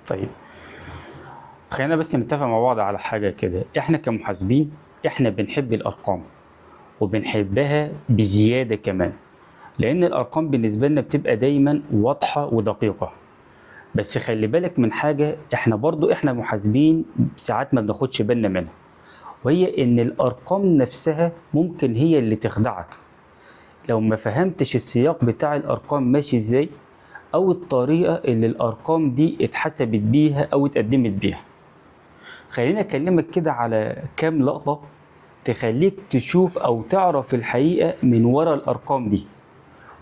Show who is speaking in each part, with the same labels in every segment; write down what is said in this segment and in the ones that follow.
Speaker 1: طيب، خلينا بس نتفق مع بعض على حاجة كده. احنا كمحاسبين احنا بنحب الارقام وبنحبها بزيادة كمان، لان الارقام بالنسبة لنا بتبقى دايما واضحة ودقيقة. بس خلي بالك من حاجة، احنا برضو احنا محاسبين ساعات ما بناخدش بالنا منها، وهي ان الارقام نفسها ممكن هي اللي تخدعك لو ما فهمتش السياق بتاع الارقام ماشي ازاي، او الطريقة اللي الارقام دي اتحسبت بيها او اتقدمت بيها. خليني اكلمك كده على كام لقطة تخليك تشوف او تعرف الحقيقة من ورا الارقام دي،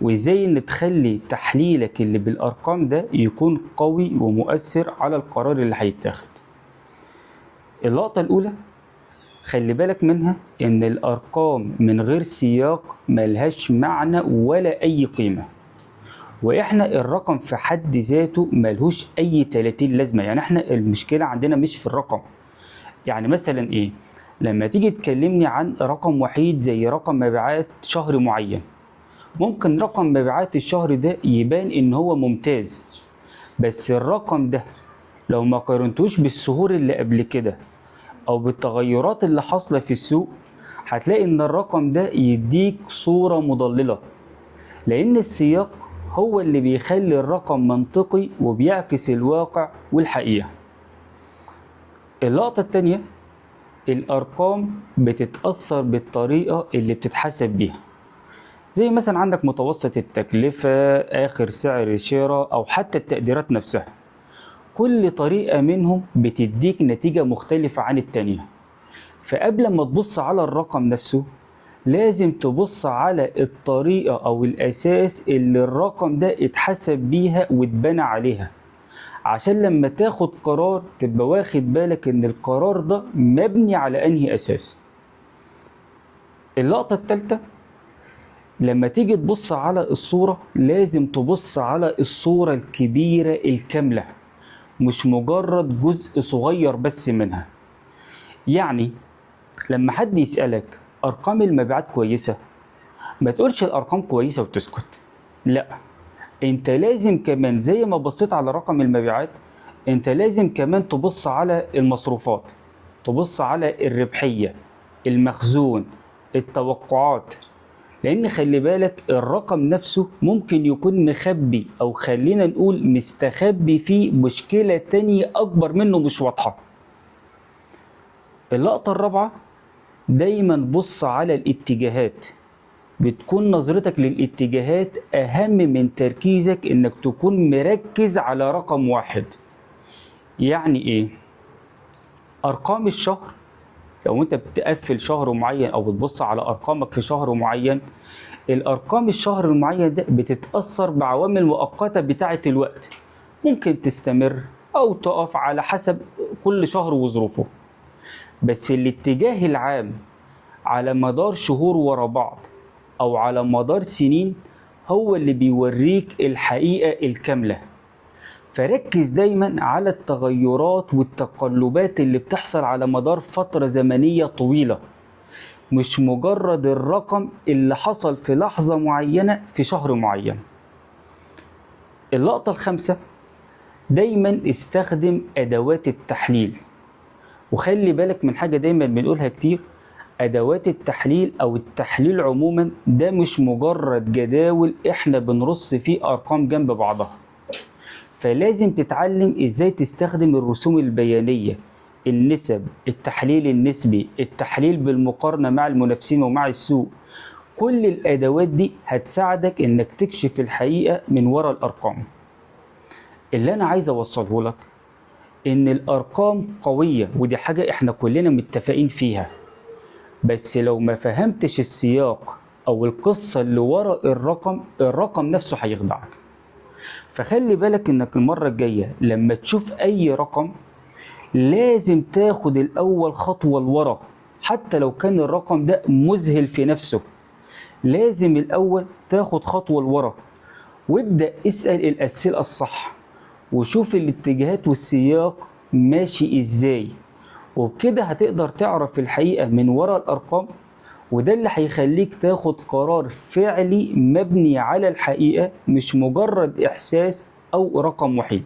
Speaker 1: وازاي ان تخلي تحليلك اللي بالارقام ده يكون قوي ومؤثر على القرار اللي هيتاخد. اللقطة الاولى خلي بالك منها، ان الارقام من غير سياق ملهاش معنى ولا اي قيمة، واحنا الرقم في حد ذاته ملهوش اي 30 لازمة. يعني احنا المشكلة عندنا مش في الرقم. يعني مثلا ايه؟ لما تيجي تكلمني عن رقم وحيد زي رقم مبيعات شهر معين، ممكن رقم مبيعات الشهر ده يبان ان هو ممتاز، بس الرقم ده لو ما قارنتوش بالشهور اللي قبل كده او بالتغيرات اللي حاصلة في السوق، هتلاقي ان الرقم ده يديك صورة مضللة، لان السياق هو اللي بيخلي الرقم منطقي وبيعكس الواقع والحقيقة. اللقطة التانية، الأرقام بتتأثر بالطريقة اللي بتتحسب بيها، زي مثلا عندك متوسط التكلفة، آخر سعر شراء، أو حتى التقديرات نفسها. كل طريقة منهم بتديك نتيجة مختلفة عن التانية. فقبل ما تبص على الرقم نفسه لازم تبص على الطريقة أو الأساس اللي الرقم ده اتحسب بيها واتبنى عليها، عشان لما تاخد قرار تبقى واخد بالك ان القرار ده مبني على انهي اساس. اللقطة الثالثة، لما تيجي تبص على الصورة لازم تبص على الصورة الكبيرة الكاملة، مش مجرد جزء صغير بس منها. يعني لما حد يسألك ارقام المبيعات كويسة، ما تقولش الارقام كويسة وتسكت، لا، انت لازم كمان زي ما بصيت على رقم المبيعات انت لازم كمان تبص على المصروفات، تبص على الربحية، المخزون، التوقعات. لان خلي بالك الرقم نفسه ممكن يكون مخبي، او خلينا نقول مستخبي فيه مشكلة تانية اكبر منه مش واضحة. اللقطة الرابعة، دايما بص على الاتجاهات. بتكون نظرتك للاتجاهات أهم من تركيزك إنك تكون مركز على رقم واحد. يعني إيه؟ أرقام الشهر، لو أنت بتقفل شهر معين أو بتبص على أرقامك في شهر معين، الأرقام الشهر المعين ده بتتأثر بعوامل مؤقتة بتاعة الوقت، ممكن تستمر أو تقف على حسب كل شهر وظروفه. بس الاتجاه العام على مدار شهور ورا بعض أو على مدار سنين هو اللي بيوريك الحقيقة الكاملة. فركز دايما على التغيرات والتقلبات اللي بتحصل على مدار فترة زمنية طويلة، مش مجرد الرقم اللي حصل في لحظة معينة في شهر معين. اللقطة الخامسة، دايما استخدم أدوات التحليل. وخلي بالك من حاجة دايما بنقولها كتير، أدوات التحليل أو التحليل عموما ده مش مجرد جداول إحنا بنرص فيه أرقام جنب بعضها. فلازم تتعلم إزاي تستخدم الرسوم البيانية، النسب، التحليل النسبي، التحليل بالمقارنة مع المنافسين ومع السوق. كل الأدوات دي هتساعدك إنك تكشف الحقيقة من وراء الأرقام. اللي أنا عايز أوصله لك إن الأرقام قوية، ودي حاجة إحنا كلنا متفقين فيها، بس لو ما فهمتش السياق او القصة اللي ورا الرقم نفسه هيخدعك. فخلي بالك انك المرة الجاية لما تشوف اي رقم لازم تاخد الاول خطوة لورا، حتى لو كان الرقم ده مذهل في نفسه. لازم الاول تاخد خطوة لورا وابدأ اسأل الاسئلة الصح، وشوف الاتجاهات والسياق ماشي ازاي، وبكده هتقدر تعرف الحقيقة من وراء الأرقام. وده اللي هيخليك تاخد قرار فعلي مبني على الحقيقة، مش مجرد إحساس أو رقم وحيد.